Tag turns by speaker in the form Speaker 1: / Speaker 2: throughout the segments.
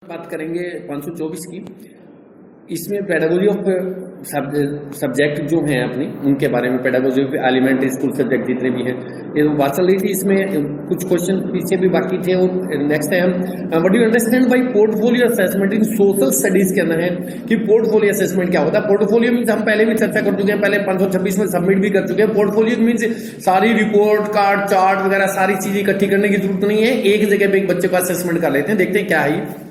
Speaker 1: बात करेंगे 524 की। इसमें पेडागोजी ऑफ सब्जेक्ट जो हैं अपनी उनके बारे में, pedagogy of elementary school subject जितने भी हैं ये तो बात चल रही थी। इसमें कुछ क्वेश्चन पीछे भी बाकी थे और नेक्स्ट है हम what do you understand by portfolio assessment in social studies के अंदर है कि पोर्टफोलियो असेसमेंट क्या होता है। पोर्टफोलियो मीन्स हम पहले भी चर्चा कर चुके हैं, पहले 526 में सबमिट भी कर चुके हैं। पोर्टफोलियो मीन्स सारी रिपोर्ट कार्ड चार्ट वगैरह सारी चीजें इकट्ठी करने की जरूरत नहीं है, एक जगह पे एक बच्चे को असेसमेंट कर लेते हैं। देखते हैं क्या है।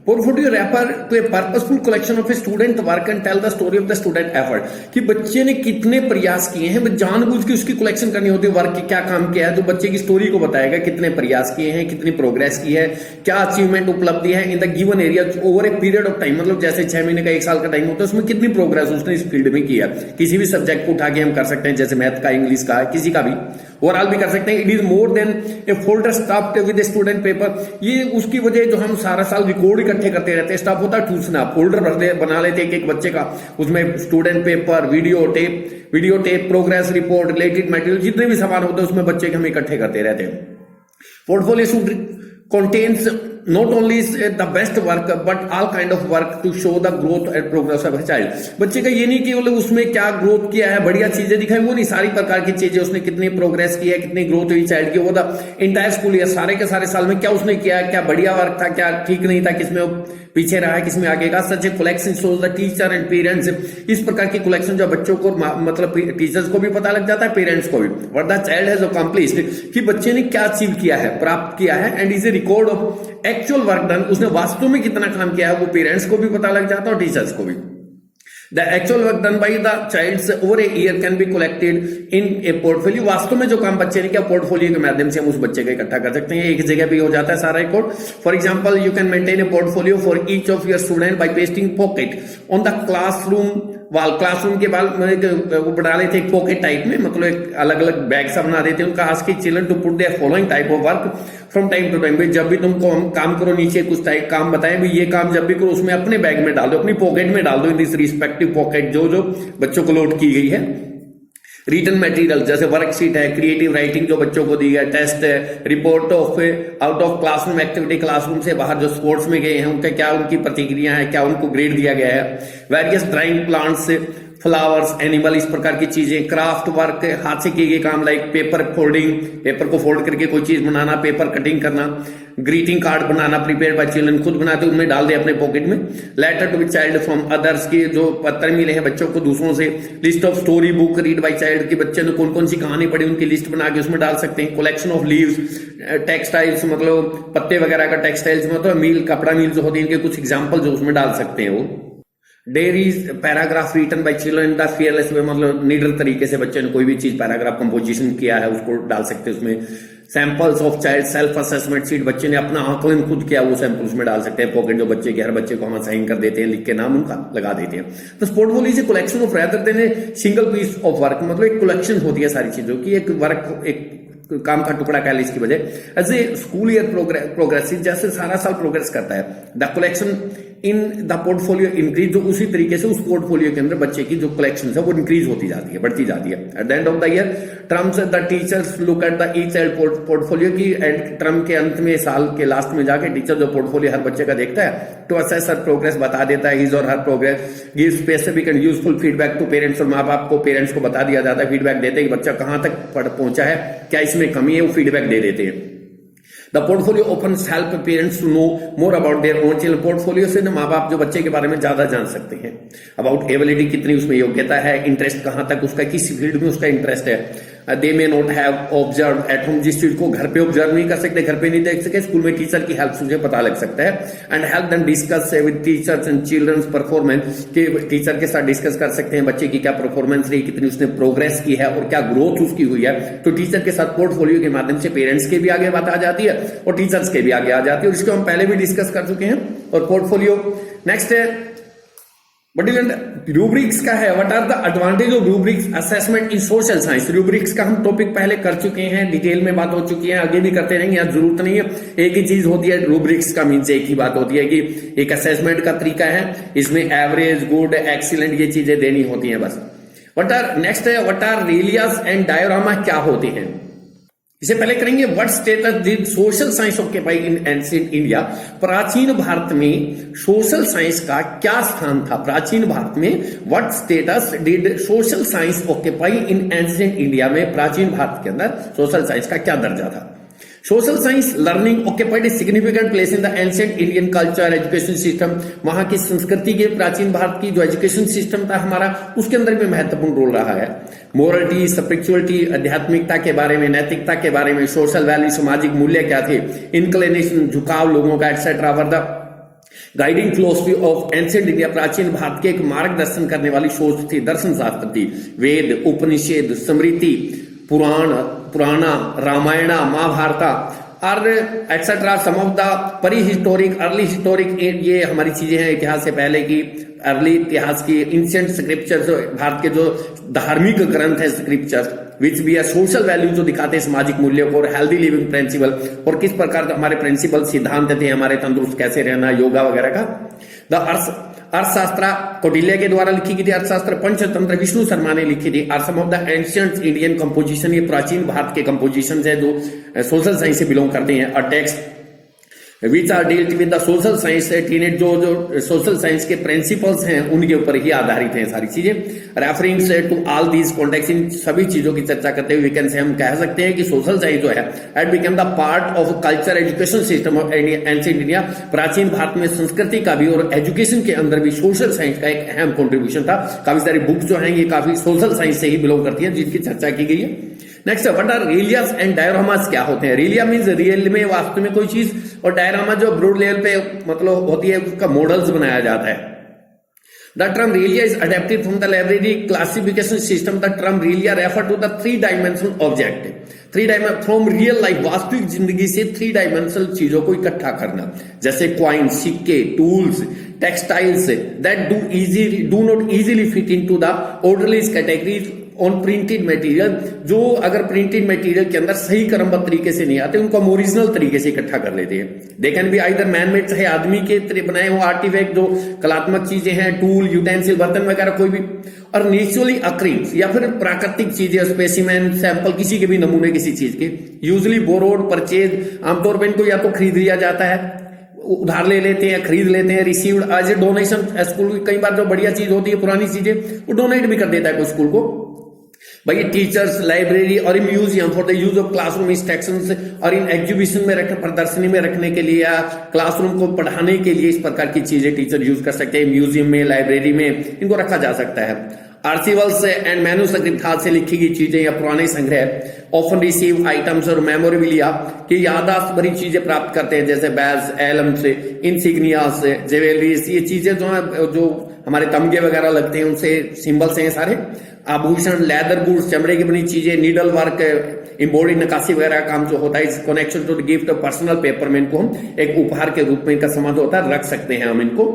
Speaker 1: Portfolio refer to a purposeful collection of a student work and tell the story of the student effort, कि बच्चे ने कितने प्रयास किए हैं, जानबूझ के उसकी कलेक्शन करनी होती है। वर्क की क्या काम किया है तो बच्चे की स्टोरी को बताएगा, कितने प्रयास किए हैं, कितनी प्रोग्रेस की है, क्या अचीवमेंट उपलब्धि है in the given area over a period of time. मतलब जैसे 6 महीने का 1 साल का टाइम होता है, उसमें कितनी प्रोग्रेस उसने इस फील्ड में किया। किसी भी सब्जेक्ट को उठा के हम कर सकते हैं, जैसे मैथ का, इंग्लिश का, किसी का भी ओवरऑल भी कर सकते हैं। It is more than A folder stuffed with a student paper. ये उसकी वजह जो हम सारा साल रिकॉर्ड इकट्ठे करते रहते हैं, स्टफ होता है टूसना, फोल्डर बना लेते एक एक बच्चे का, उसमें student paper, video tape, progress report, related material जितने भी सामान होते हैं उसमें बच्चे के हम इकट्ठे करते रहते हैं। Portfolio should contains not only the best work but all kind of work to show the growth and progress of a child। बच्चे का ये नहीं केवल उसमें क्या ग्रोथ किया है, बढ़िया चीजें दिखाई, वो नहीं, सारी प्रकार की चीजें उसने कितनी प्रोग्रेस की है, कितनी ग्रोथ हुई चाइल्ड की, वो द इंटायर स्कूल या सारे के सारे साल में क्या उसने किया है, क्या बढ़िया वर्क था, क्या ठीक नहीं था, किसमें पीछे रहा है, किसमें आगे का। Such a collection shows the teacher and parents. इस प्रकार की कलेक्शन जो बच्चों को मतलब टीचर्स को भी पता लग जाता है, पेरेंट्स को भी, what the child has accomplished, कि बच्चे ने क्या अचीव किया है, प्राप्त किया है। And is a record of actual work done, उसने वास्तव में कितना काम किया है, वो पेरेंट्स को भी पता लग जाता है और टीचर्स को भी। The actual work done by the child's over a year can be collected in a portfolio। वास्तव में जो काम बच्चे ने किया पोर्टफोलियो के माध्यम से हम उस बच्चे का इकट्ठा कर सकते हैं, एक जगह पे हो जाता है सारा record. For example you can maintain a portfolio for each of your student by pasting pocket on the classroom wall. Classroom के बाल वो बना लेते एक पॉकेट टाइप में, मतलब एक अलग अलग बैग सा बना देते हैं उनका, आस्क के children to put their following type of work from time to time. जब भी तुमको हम काम करो, नीचे कुछ टाइप काम बताएं भी, ये काम जब भी करो उसमें अपने बैग में डाल दो, अपनी पॉकेट में डाल दो, इन दिस रिस्पेक्टिव पॉकेट जो बच्चों को लोड की गई है। रिटन मटेरियल जैसे वर्कशीट है, क्रिएटिव राइटिंग जो बच्चों को दी है, टेस्ट है, report of out of classroom activity, classroom से बाहर जो स्पोर्ट्स में गए हैं उनका क्या उनकी प्रतिक्रिया है, क्या उनको ग्रेड दिया गया है। Various drawing plants, flowers, animal, इस प्रकार की चीजें। क्राफ्ट वर्क, हाथ से किए गए काम, लाइक पेपर फोल्डिंग, पेपर को फोल्ड करके कोई चीज बनाना, पेपर कटिंग करना, ग्रीटिंग कार्ड बनाना, प्रिपेयर बाय चिल्ड्रन, खुद बनाते उनमें डाल दे अपने पॉकेट में। Letter to be child from others, की जो पत्र मिले हैं बच्चों को दूसरों से। List of story book read by child, की बच्चे ने कौन कौन सी कहानी पढ़ी उनकी लिस्ट बना के उसमें डाल सकते हैं। कलेक्शन ऑफ लीव्स, टेक्सटाइल्स मतलब पत्ते वगैरह का, टेक्सटाइल्स मतलब मिल, कपड़ा मिल जो होती है, इनके कुछ एग्जाम्पल जो उसमें डाल सकते हैं वो। Diaries, paragraph written by children the fearless way, मतलब नीडर तरीके से बच्चे ने कोई भी चीज पैराग्राफ कंपोजिशन किया है उसको डाल सकते हैं उसमें। Samples of child self assessment sheet, बच्चे ने अपना आकलन खुद किया वो सैंपल उसमें डाल सकते हैं। पॉकेट जो बच्चे के, हर बच्चे को हम साइन कर देते हैं, लिख के नाम उनका लगा देते हैं। तो portfolio is collection of rather than a single piece of work, मतलब एक कलेक्शन होती है सारी चीजों की, एक वर्क, एक काम का टुकड़ा कह ली इसकी वजह। As a school year progressive, जैसे सारा साल प्रोग्रेस करता है, the collection in the portfolio increase, जो उसी तरीके से उस पोर्टफोलियो के अंदर बच्चे की जो कलेक्शन है वो इंक्रीज होती जाती है, बढ़ती जाती है। At the end of the year terms the teachers look at the each child portfolio की एंड टर्म के अंत में, साल के लास्ट में जाके टीचर जो पोर्टफोलियो हर बच्चे का देखता है तो असेस हर प्रोग्रेस बता देता है, हिज और her progress, give specific and useful feedback to parents, और माँ बाप को, पेरेंट्स को बता दिया जाता है, फीडबैक देते हैं कि बच्चा कहां तक पहुंचा है, क्या इसमें कमी है, वो फीडबैक दे देते हैं। The portfolio opens help parents to know more about their own children. Portfolio से माँ बाप जो बच्चे के बारे में ज्यादा जान सकते हैं, अबाउट एबिलिटी, कितनी उसमें योग्यता है, इंटरेस्ट कहां तक उसका, किस फील्ड में उसका इंटरेस्ट है। They may not have observe at home, जिस चीज को घर पे ऑब्जर्व नहीं कर सकते, घर पे नहीं देख सके, स्कूल में टीचर की हेल्प से पता लग सकता है। And help them discuss with teachers and children's performance, के टीचर के साथ डिस्कस कर सकते हैं बच्चे की क्या परफॉर्मेंस रही, कितनी उसने प्रोग्रेस की है और क्या ग्रोथ उसकी हुई है। तो टीचर के साथ पोर्टफोलियो के माध्यम से पेरेंट्स के भी आगे बात आ जाती है और टीचर्स के भी आगे आ जाती है, और इसको हम पहले भी डिस्कस कर चुके हैं। और पोर्टफोलियो नेक्स्ट है रूब्रिक्स का है। What are the advantage of rubrics assessment in social science. Rubrics का हम टॉपिक पहले कर चुके हैं, डिटेल में बात हो चुकी है, आगे भी करते रहेंगे, यहाँ जरूरत नहीं है। एक ही चीज होती है रूब्रिक्स का, मीन्स एक ही बात होती है कि एक असेसमेंट का तरीका है, इसमें एवरेज, गुड, एक्सीलेंट ये चीजें देनी होती है बस। व्हाट आर नेक्स्ट है, व्हाट आर रेलियास एंड डायोरामा क्या होते हैं। इससे पहले करेंगे what status did social science occupy in ancient India. प्राचीन भारत में सोशल साइंस का क्या स्थान था? प्राचीन भारत में what status did social science occupy in ancient India में प्राचीन भारत के अंदर सोशल साइंस का क्या दर्जा था? Social science learning occupied a significant place in the ancient Indian culture education system. वहां की संस्कृति के प्राचीन भारत की जो एजुकेशन सिस्टम था हमारा, उसके अंदर भी महत्वपूर्ण रोल रहा है। मोरलिटी, स्पिरिचुअलिटी, आध्यात्मिकता के बारे में, नैतिकता के बारे में, सोशल वैल्यू, सामाजिक मूल्य क्या थे, इंक्लिनेशन, झुकाव लोगों का, etcetera were the guiding philosophy of ancient India. प्राचीन भारत के एक मार्गदर्शन करने वाली सोच थी, दर्शन शास्त्र थी। वेद, उपनिषद, स्मृति, पुराना, रामायणा, महाभारता और एक्सेट्रा सम ऑफ द परी हिस्टोरिक, अर्ली हिस्टोरिक, ये हमारी चीजें हैं इतिहास से पहले की, अर्ली इतिहास की, एंशिएंट स्क्रिप्चर्स, भारत के जो धार्मिक ग्रंथ है स्क्रिप्चर्स, विच भी है सोशल वैल्यू जो दिखाते हैं सामाजिक मूल्यों को, और हेल्दी लिविंग प्रिंसिपल, और किस प्रकार के हमारे प्रिंसिपल सिद्धांत थे हमारे तंदुरुस्त कैसे रहना, योगा वगैरह का। द अर्थशास्त्र कौटिल्य के द्वारा लिखी गई थी। अर्थशास्त्र पंचतंत्र विष्णु शर्मा ने लिखी थी। Are some of the ancient Indian composition, ये प्राचीन भारत के कंपोजिशन है जो सोशल साइंस से बिलोंग करते हैं। A text which are dealt with the social science teenage, जो सोशल साइंस के प्रिंसिपल्स हैं उनके ऊपर ही आधारित है सारी चीजें। Referrings to all these context, इन सभी चीजों की चर्चा करते हुए वीकेंड से हम कह सकते हैं कि सोशल साइंस जो है at become the part of culture education system of ancient India. प्राचीन भारत में संस्कृति का भी और एजुकेशन के अंदर भी सोशल साइंस का एक अहम कॉन्ट्रीब्यूशन था। काफी सारी बुक्स जो हैं ये काफी सोशल साइंस से ही बिलोंग करती हैं जिसकी चर्चा की गई है। नेक्स्ट, व्हाट आर रिलियास एंड डायरामास, क्या होते हैं? रिलिया मीन्स रियल में वास्तव में कोई चीज, और डायरामा जो ब्रॉड लेवल पे मतलब होती है उसका मॉडल्स बनाया जाता है। The term relia is adapted from the library classification system. The term relia refer to the three-dimensional object. From real life, वास्तविक जिंदगी से थ्री डायमेंशनल चीजों को इकट्ठा करना, जैसे क्वाइन, सिक्के, tools, textiles that do not easily fit into the orderly categories on printed material, जो अगर प्रिंटेड मटेरियल के अंदर सही क्रमबद्ध तरीके से नहीं आते उनको हम ओरिजिनल तरीके से इकट्ठा कर लेते हैं। दे can be either man made, चाहे आदमी के बनाए हो आर्टिफैक्ट, जो कलात्मक चीजें हैं, टूल, यूटेंसिल, बर्तन वगैरह कोई भी, और नेचुरली अक्रीज या फिर प्राकृतिक चीजें, स्पेसिमेन, सैंपल, किसी के भी नमूने किसी चीज के, यूजली बोरोड, परचेज, आमतौर पर इनको या तो खरीद लिया जाता है, उधार ले लेते हैं, खरीद लेते हैं, received as a donation. School कई बार जो बढ़िया चीज होती है, पुरानी चीजें, वो डोनेट भी कर देता है कोई स्कूल को। भाई टीचर्स, लाइब्रेरी और museum for the use of classroom instructions, और इन एग्जीबिशन में रखने, प्रदर्शनी में रखने के लिए या क्लासरूम को पढ़ाने के लिए इस प्रकार की चीजें टीचर यूज कर सकते हैं। म्यूजियम में, लाइब्रेरी में इनको रखा जा सकता है। आर्चिवल्स एंड मैन्युस्क्रिप्ट, हाथ से लिखी गई चीजें या पुराने संग्रह। ऑफन रिसीव आइटम्स और मेमोरेबिलिया की यादाश्त भरी चीजें प्राप्त करते हैं, जैसे बैज, एलम्स, इंसिग्नियास, ज्वेलरीज, ये चीजें जो है जो हमारे तमगे वगैरह लगते हैं उनसे सिंबल्स हैं सारे। आभूषण, लेदर गुड्स, चमड़े की बनी चीजें, नीडल वर्क, एम्ब्रॉयडरी, नक्काशी वगैरह काम जो होता है, इस connection to gift of personal paper में इनको हम एक उपहार के रूप में इनका संबंध होता है, रख सकते हैं हम इनको।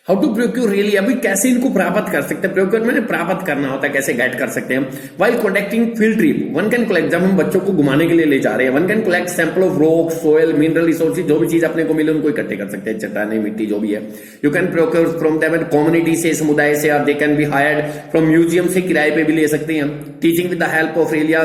Speaker 1: हाउ टू प्रोक्योर रियली, अभी कैसे इनको प्राप्त कर सकते हैं? प्रोक्योर मैंने प्राप्त करना होता है, कैसे गाइड कर सकते हैं? While contacting field trip, one can collect, जब हम बच्चों को घुमाने के लिए ले जा रहे हैं, one can collect sample of rock, soil, mineral resources, जो भी चीज अपने को मिले उनको इकट्ठे कर सकते हैं, चट्टाने, मिट्टी जो भी है। You can procure from them community से, समुदाय से, और they can be hired from museum से, किराए पे भी ले सकते हैं। Teaching with the help of realia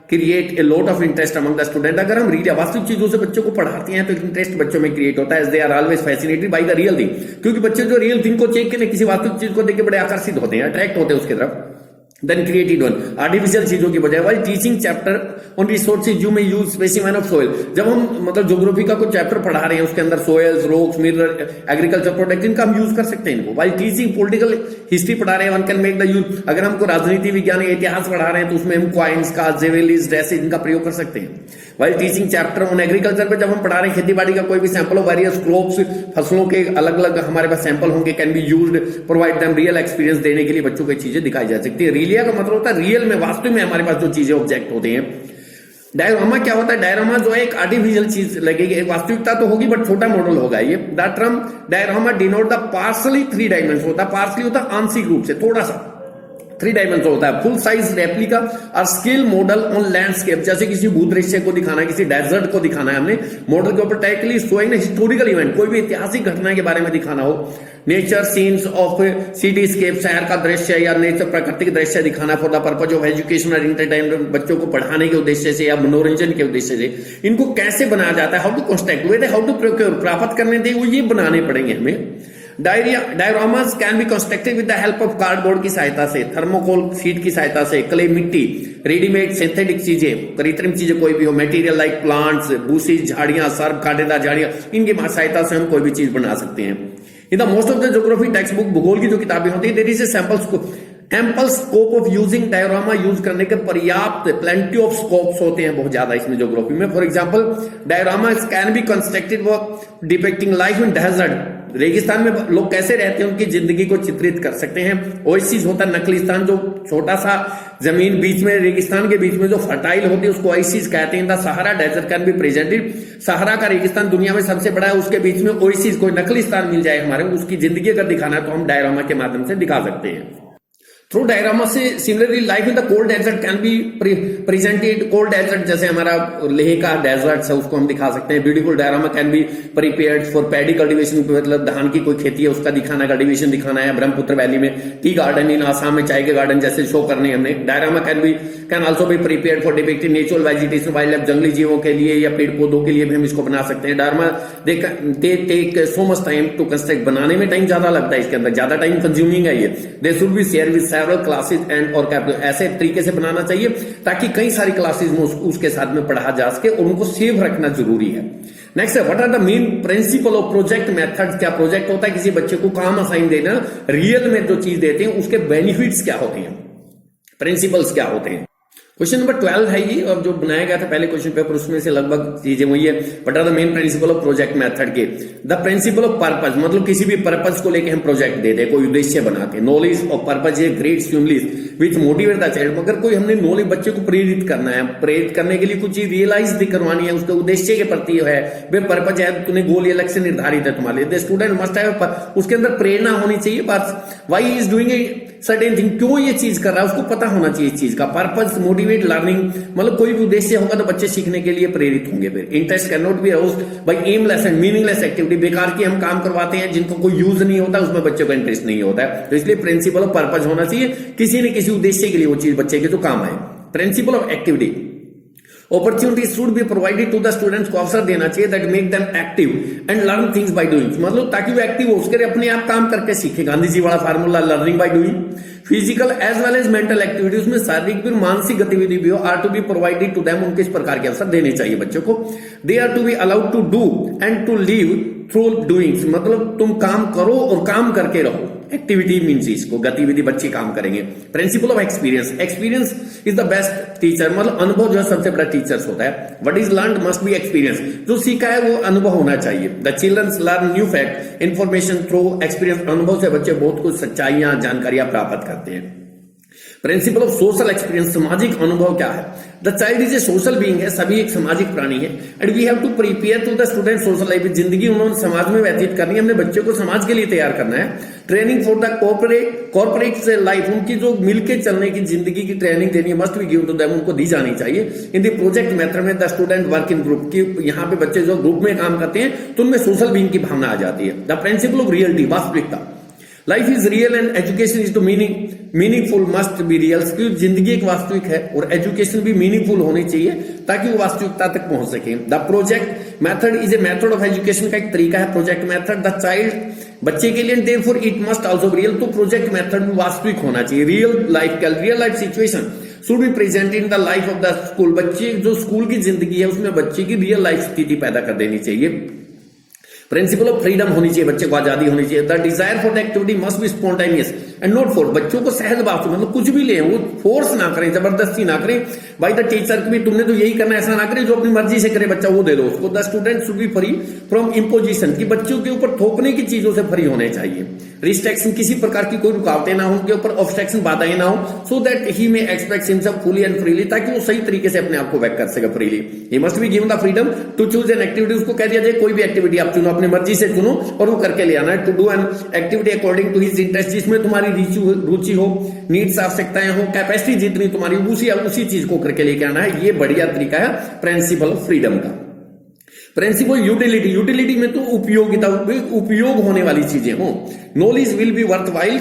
Speaker 1: create a lot of interest among the student, अगर हम रियल वास्तविक चीजों से बच्चों को पढ़ाते हैं तो इंटरेस्ट बच्चों में क्रिएट होता है, as they are always fascinated by the real thing, क्योंकि बच्चे जो रियल थिंग को चेक करने, किसी वास्तविक चीज को देख के बड़े आकर्षित होते हैं, अट्रैक्ट होते हैं उसकी तरफ। देन क्रिएटेड वन, आर्टिफिशियल चीजों की बजाय। While teaching chapter on resources you में यूज स्पेसिमेन ऑफ सोयल, जब हम मतलब ज्योग्राफी का कोई चैप्टर पढ़ा रहे हैं उसके अंदर soils, rocks, mineral, agriculture product, इनका हम यूज कर सकते हैं इनको। वाइल टीचिंग पॉलिटिकल हिस्ट्री पढ़ा रहे हैं, one can make the use, अगर हमको राजनीति विज्ञान या इतिहास पढ़ा रहे हैं तो उसमें हम क्वाइंस का, ज्वेलरीज, ड्रेसेज, इनका प्रयोग कर सकते हैं। While teaching chapter on agriculture पे जब हम पढ़ा रहे हैं खेती बाड़ी का कोई भी सैंपल ऑफ वेरियस क्रॉप्स, फसलों के अलग अलग हमारे पास सैंपल होंगे, can be used provide them real experience, देने के लिए बच्चों को चीजें दिखाई जा सकती है। रिलिया का मतलब होता है रियल में, वास्तव में हमारे पास जो चीजें ऑब्जेक्ट होते हैं। डायरामा क्या होता है? डायरामा जो है एक आर्टिफिशियल चीज लगेगी, एक वास्तविकता तो होगी बट छोटा मॉडल होगा ये। The term diorama denote the partially three dimension होता है, पार्शली होता है आंशिक रूप से, थोड़ा सा 3 डायमेंशन होता है, फुल साइज रेप्लिका और स्केल मॉडल ऑन लैंडस्केप, जैसे किसी भूदृश्य को दिखाना है, किसी डेजर्ट को दिखाना है, हमने मॉडल के ऊपर टाइटली शोइंग हिस्टोरिकल इवेंट, कोई भी ऐतिहासिक घटना के बारे में दिखाना हो, नेचर सीन्स ऑफ सिटीस्केप, शहर का दृश्य या नेचर प्राकृतिक दृश्य दिखाना for the purpose of education और एंटरटेनमेंट, बच्चों को पढ़ाने के उद्देश्य से या मनोरंजन के उद्देश्य से। इनको कैसे बनाया जाता है, how to construct with, how to procure, प्राप्त करने थे वो ये बनाने पड़ेंगे हमें। Diagrams can be constructed with the help of cardboard की सहायता से, थर्मोकोल शीट की सहायता से, क्ले मिट्टी, रेडीमेड सिंथेटिक चीजें, कृत्रिम चीजें कोई भी हो, मटेरियल लाइक प्लांट्स, बूसीज, झाड़ियां, सर्प, कांटेदार झाड़ियां, इनकी सहायता से हम कोई भी चीज बना सकते हैं। In the most of the geography text book, भूगोल की जो किताबें होती है, there is a ample scope of using diorama, use करने के पर्याप्त प्लेंटी ऑफ स्कोप्स होते हैं बहुत ज्यादा इसमें ज्योग्राफी में। For example diorama can be constructed depicting life in desert, रेगिस्तान में लोग कैसे रहते हैं उनकी जिंदगी को चित्रित कर सकते हैं। ओएसिस होता है नकलिस्तान, जो छोटा सा जमीन बीच में रेगिस्तान के बीच में जो फर्टाइल होती है उसको ओएसिस कहते हैं। The Sahara desert can be presented, Sahara का रेगिस्तान दुनिया में सबसे बड़ा है, उसके बीच में ओएसिस कोई नकलिस्तान मिल जाए हमारे, उसकी जिंदगी अगर दिखाना है तो हम डायग्रामा के माध्यम से दिखा सकते हैं। थ्रू डायग्रामा से similarly life in the cold desert can be presented, cold desert जैसे हमारा लेह का डेजर्ट है उसको हम दिखा सकते हैं। Beautiful diorama can be prepared for paddy cultivation, मतलब धान की कोई खेती है उसका दिखाना, कल्टीवेशन दिखाना है। ब्रह्मपुत्र वैली में टी गार्डन, इन आसाम में चाय के गार्डन जैसे शो करने हमने। Diorama can also be prepared for depicting natural vegetation, wild life, जंगली जीवों के लिए या पेड़ पौधों के लिए भी हम इसको बना सकते हैं। Diorama they take so much time to construct, बनाने में टाइम ज्यादा लगता है, इसके अंदर ज्यादा टाइम कंज्यूमिंग है ये। They should be share with several classes and और ऐसे तरीके से बनाना चाहिए ताकि कई सारी क्लासेस में उसके साथ में पढ़ा जा सके और उनको सेव रखना जरूरी है। नेक्स्ट है what are the main principle of project method. क्या प्रोजेक्ट होता है, किसी बच्चे को काम असाइन देना, रियल में जो चीज देते हैं उसके बेनिफिट्स क्या होते हैं, प्रिंसिपल्स क्या होते हैं। क्वेश्चन नंबर 12 है ये, और जो बनाया गया था पहले क्वेश्चन पेपर उसमें से लगभग चीजें वही है। What are the main principle of project method के, द प्रिंसिपल ऑफ पर्पस, मतलब किसी भी पर्पस को लेके हम प्रोजेक्ट देते हैं, कोई उद्देश्य बनाते हैं। Knowledge of purpose a great stimulus which motivate the child, मगर कोई हमने नॉलेज बच्चे को प्रेरित करना है, प्रेरित करने के लिए कुछ चीज रियलाइज भी करवानी है, उसके उद्देश्य के प्रति है वे पर्पस है, तूने गोल या लक्ष्य निर्धारित है तुम्हारे लिए। स्टूडेंट मस्ट हैव, उसके अंदर प्रेरणा होनी चाहिए, बस why is doing a certain thing, क्यों ये चीज कर रहा है उसको पता होना चाहिए इस चीज का। पर्पस मोटिवेट लर्निंग, मतलब कोई भी उद्देश्य होगा तो बच्चे सीखने के लिए प्रेरित होंगे। फिर interest can not be aroused by aimless and meaningless activity, बेकार की हम काम करवाते हैं जिनको कोई यूज नहीं होता, उसमें बच्चों का इंटरेस्ट नहीं होता है। तो इसलिए प्रिंसिपल ऑफ पर्पस होना चाहिए, किसी न किसी उद्देश्य के लिए वो चीज बच्चे के जो काम है। Principle of activity, opportunities should be provided to the students को अवसर देना चाहिए that make them active and learn things by doing, मतलब ताकि वो एक्टिव हो, उसके अपने आप काम करके सीखे। गांधी जी वाला formula, learning by doing. Physical as well as mental activities में शारीरिक भी मानसिक गतिविधि भी हो, are to be provided to them, उनके इस प्रकार के अवसर देने चाहिए बच्चों को। They are to be allowed to do and to live through doings, मतलब तुम काम करो और काम करके रहो। एक्टिविटी मीन्स इसको गतिविधि बच्चे काम करेंगे। Principle of experience, experience is the best teacher, मतलब अनुभव जो है सबसे बड़ा टीचर्स होता है। What is learned must be experience, जो सीखा है वो अनुभव होना चाहिए। The children's learn new fact information through experience, अनुभव से बच्चे बहुत कुछ सच्चाइयां जानकारियां प्राप्त करते हैं। प्रिंसिपल ऑफ सोशल एक्सपीरियंस, सामाजिक अनुभव क्या है। The child is a social being है, सभी एक सामाजिक प्राणी है। And we have to prepare to the student social life, जिंदगी उन्होंने समाज में व्यतीत करनी है, हमने बच्चे को समाज के लिए तैयार करना है। Training for the corporate life, उनकी जो मिलके चलने की जिंदगी की ट्रेनिंग देनी है, must be given to them, उनको दी जानी चाहिए। इन द प्रोजेक्ट मेथड में the student work in group, की यहाँ पे बच्चे जो ग्रुप में काम करते हैं तो उनमें सोशल बीइंग की भावना आ जाती है। द प्रिंसिपल ऑफ रियलिटी, वास्तविकता, life is real and education is to meaningful must be real, क्योंकि जिंदगी एक वास्तविक है और एजुकेशन भी मीनिंगफुल होनी चाहिए ताकि वो वास्तविकता तक पहुंच सके। The project method is a method of education का एक तरीका है प्रोजेक्ट मेथड। द चाइल्ड, बच्चे के लिए, therefore it must also be real, तो प्रोजेक्ट मेथड भी वास्तविक होना चाहिए। Real life situation should be present in the life of the school, बच्चे जो स्कूल की जिंदगी है उसमें बच्चे की रियल लाइफ स्थिति पैदा कर देनी चाहिए। प्रिंसिपल ऑफ फ्रीडम होनी चाहिए, बच्चे को आजादी होनी चाहिए। The desire for the activity must be spontaneous and not force, बच्चों को सहज बात, मतलब कुछ भी ले, वो फोर्स ना करें, जबरदस्ती ना करें बाय द टीचर की भी तुमने तो यही करना, ऐसा ना करें, जो अपनी मर्जी से करे बच्चा वो दे दो उसको। The student should be free from imposition, की बच्चों के ऊपर थोपने की चीजों से फ्री होने चाहिए। रिस्ट्रिक्शन, किसी प्रकार की कोई रुकावटें ना हो, उनके ऊपर ऑब्स्ट्रक्शन बाधाएं ना हो, so that he may express himself fully and freely, ताकि वो सही तरीके से अपने आप को व्यक्त कर सके freely. He must be given the freedom to choose an activity, उसको कह दिया जाए कोई भी एक्टिविटी आप चुनो, अपनी मर्जी से चुनो और वो करके ले आना है। To do an activity according to his interest, जिसमें तुम्हारी तुम्हारी रुचि हो, नीड्स आवश्यकताएं हो, कैपेसिटी जितनी तुम्हारी उसी चीज को करके लेके आना है। ये बढ़िया तरीका है प्रिंसिपल ऑफ फ्रीडम का। प्रिंसिपल यूटिलिटी, यूटिलिटी में तो उपयोगिता, उपयोग होने वाली चीजें हो। Knowledge will be worthwhile,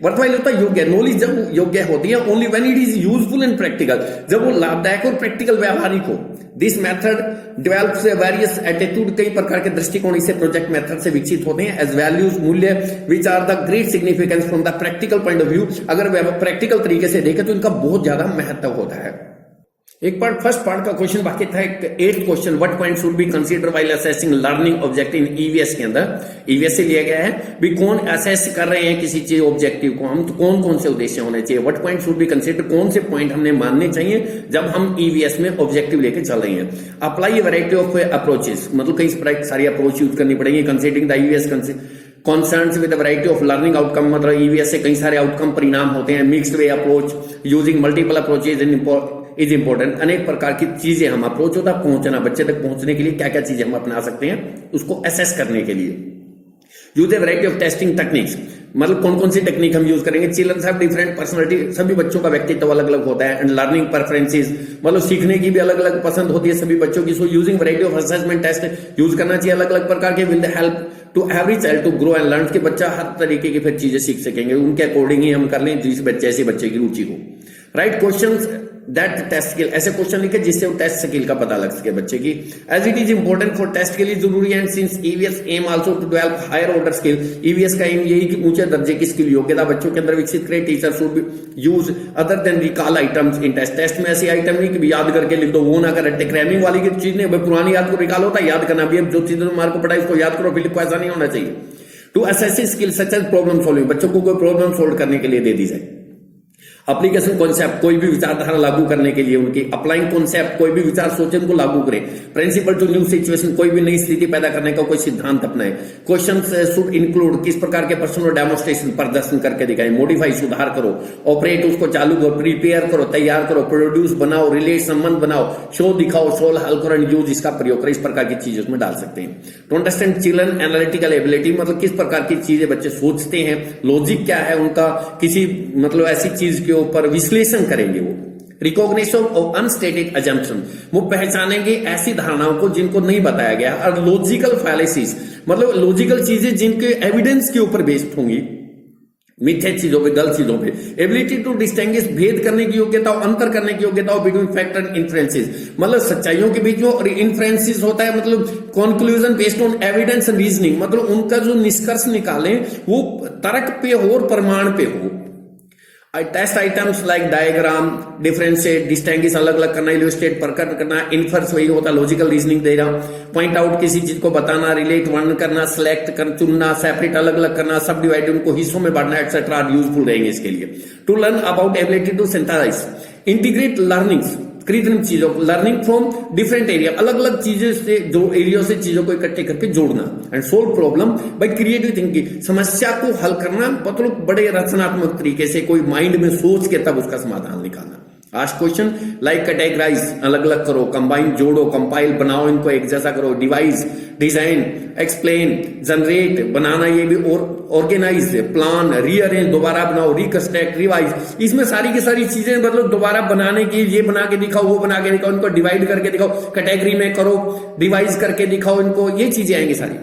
Speaker 1: worthwhile होता है योग्य, नॉलेज जब योग्य होती है only when it is useful and practical, जब वो लाभदायक और प्रैक्टिकल व्यावहारिक हो। This method develops various attitude, कई प्रकार के दृष्टिकोण इसे प्रोजेक्ट मेथड से विकसित होते हैं। एज वैल्यूज, मूल्य which are the great significance from the practical point of view, अगर प्रैक्टिकल तरीके से देखें तो इनका बहुत ज्यादा महत्व होता है। एक पार्ट, फर्स्ट पार्ट का क्वेश्चन बाकी था, एक 8th question, what point should be consider while assessing learning objective in EVS के अंदर। ईवीएस से लिया गया है भी कौन असेस कर रहे हैं किसी चीज ऑब्जेक्टिव को, हम तो कौन कौन से उद्देश्य होने चाहिए, what point should be consider, कौन से पॉइंट हमने मानने चाहिए जब हम ईवीएस में ऑब्जेक्टिव लेके चल रहे हैं। अप्लाई वैरायटी ऑफ अप्रोचेस, मतलब कई सारी अप्रोच यूज करनी पड़ेगी। Considering the EVS concerns with variety of learning outcome, मतलब ईवीएस से कई सारे आउटकम परिणाम होते हैं। Mixed way approach, using multiple approaches is important, अनेक प्रकार की चीजें हम अप्रोच होता पहुंचना, बच्चे तक पहुंचने के लिए क्या क्या चीजें हम अपना सकते हैं उसको असेस करने के लिए। Use A variety of testing techniques, मतलब कौन कौन सी टेक्निक हम यूज करेंगे। चिल्ड्रन हैव डिफरेंट पर्सनालिटी, सभी बच्चों का व्यक्तित्व अलग अलग होता है। एंड लर्निंग प्रेफरेंसेस, मतलब सीखने की भी अलग अलग पसंद होती है सभी बच्चों की। So using variety of assessment test use करना चाहिए अलग अलग प्रकार के। Will they help to every child to grow and learn, कि बच्चा हर तरीके की फिर चीजें सीख सकेंगे, उनके अकॉर्डिंग ही हम कर लें जिस बच्चे ऐसे बच्चे की रुचि हो। Write questions that test skill, ऐसे क्वेश्चन लिखे जिससे वो टेस्ट स्किल का पता लग सके बच्चे की। As it is important for test के लिए जरूरी है। Since EVS aim also to develop higher order skill, EVS का एम यही कि ऊंचे दर्जे की स्किल योग्यता बच्चों के अंदर विकसित करे। Teacher should be use other than recall items in test, test में ऐसी आइटम नहीं कि याद करके लिख दो, वो ना करे। क्रैमिंग वाली की चीज नहीं, पुरानी याद को रिकॉल होता है, याद करना भी जो चीज मार्क को पढ़ाई उसको याद करो, फिर को ऐसा नहीं होना चाहिए। To assess skill such as problem solving, बच्चों को कोई प्रॉब्लम सोल्व करने के लिए दे दी जाए। एप्लीकेशन कॉन्सेप्ट, कोई भी विचारधारा लागू करने के लिए उनकी अप्लाइंग कॉन्सेप्ट, कोई भी विचार सोचे उनको लागू करें। प्रिंसिपल टू न्यू सिचुएशन, कोई भी नई स्थिति पैदा करने का कोई सिद्धांत अपनाए। क्वेश्चन शुड इंक्लूड, किस प्रकार के प्रश्न और डेमोन्स्ट्रेशन प्रदर्शन करके दिखाएं। मॉडिफाई, सुधार करो। ऑपरेट, उसको चालू करो। प्रिपेयर करो, तैयार करो। प्रोड्यूस, बनाओ। रिलेट, संबंध बनाओ। शो, दिखाओ। सोल्व, हल करो। एंड यूज, इसका प्रयोग करें। इस प्रकार की चीजें उसमें डाल सकते हैं। To understand children analytical ability, मतलब किस प्रकार की चीजें बच्चे सोचते हैं, लॉजिक क्या है उनका, किसी मतलब ऐसी चीज के ऊपर विश्लेषण करेंगे वो। रिकॉग्निशन ऑफ अनस्टेटेड अजम्पशन, वो पहचानेंगे ऐसी धारणाओं को जिनको नहीं बताया गया। और लॉजिकल फैलेसीज, मतलब लॉजिकल चीजें जिनके एविडेंस के ऊपर बेस्ड होंगी, मिथ्या चीजों पे, गलत चीजों पे। एबिलिटी टू डिस्टिंग्विश, भेद करने की योग्यता, अंतर करने की योग्यता बिटवीन फैक्ट एंड इन्फ्रेंसेस, मतलब सच्चाइयों के बीच में। और इन्फ्रेंसेस होता है मतलब conclusion based on evidence and reasoning, मतलब उनका जो निष्कर्ष निकालें वो तर्क पे हो और प्रमाण पे हो। Test items like diagram, differentiate, distinguish, अलग अलग करना, इलस्ट्रेट, प्रकट करना। इन्फर्स वही होता लॉजिकल रीजनिंग दे रहा। पॉइंट आउट, किसी चीज को बताना। रिलेट, वर्णन करना। सिलेक्ट कर, चुनना। सेपरेट, अलग अलग करना। सब डिवाइड, उनको हिस्सों में बांटना, एक्सेट्रा यूजफुल रहेंगे इसके लिए। To learn about ability to synthesise, integrate learnings, कृत्रिम चीजों को, लर्निंग फ्रॉम डिफरेंट एरिया, अलग अलग चीजें से, जो एरिया से चीजों को इकट्ठे करके जोड़ना। And solve problem by creative thinking, समस्या को हल करना मतलब बड़े रचनात्मक तरीके से, कोई माइंड में सोच के तब उसका समाधान निकालना। आस्ट क्वेश्चन लाइक कैटेगराइज, अलग अलग करो। कंबाइन, जोड़ो। कंपाइल, बनाओ, इनको एक जैसा करो। Device, design. एक्सप्लेन, जनरेट, बनाना, ये भी। और ऑर्गेनाइज, प्लान। रीअरेंज, दोबारा बनाओ। रिकंस्ट्रक्ट, रिवाइज, इसमें सारी की सारी चीजें मतलब दोबारा बनाने की, ये बना के दिखाओ, वो बना के दिखाओ, इनको डिवाइड करके दिखाओ, कैटेगरी में करो, रिवाइज करके दिखाओ इनको, ये चीजें आएंगी सारी।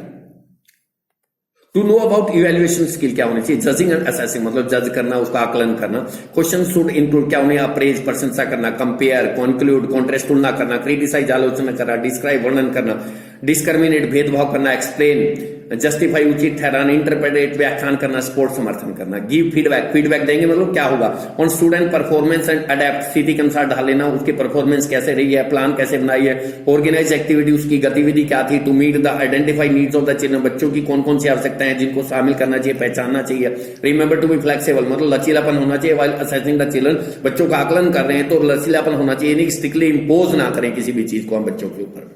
Speaker 1: To know about evaluation skill क्या होनी चाहिए। जजिंग एंड असेसिंग, मतलब जज करना, उसका आकलन करना। क्वेश्चन शुड इंक्लूड क्या होने, अप्रेज, प्रशंसा करना। कंपेयर, कॉन्क्लूड, कॉन्ट्रास्ट, तुलना करना। क्रिटिसाइज, आलोचना करना। डिस्क्राइब, वर्णन करना। डिस्क्रिमिनेट, भेदभाव करना। एक्सप्लेन, जस्टिफाई, उचित ठहराना। इंटरप्रेट, व्याख्यान करना। सपोर्ट, समर्थन करना। गिव फीडबैक, फीडबैक देंगे मतलब क्या होगा। On student performance and adapt, स्थिति के अनुसार ढाल लेना, उसकी परफॉर्मेंस कैसे रही है, प्लान कैसे बनाई है। ऑर्गेनाइज एक्टिविटी, उसकी गतिविधि क्या थी। To meet the identify needs of the children, बच्चों की कौन कौन सी आवश्यकताएं हैं जिनको शामिल करना चाहिए, पहचानना चाहिए। रिमेंबर टू बी फ्लेक्सिबल, मतलब लचीलापन होना चाहिए। वाइल असेसिंग द चिल्ड्रन, बच्चों का आकलन कर रहे हैं तो लचीलापन होना चाहिए, नहीं स्ट्रिक्टली इंपोज ना करें किसी भी चीज को हम बच्चों के ऊपर।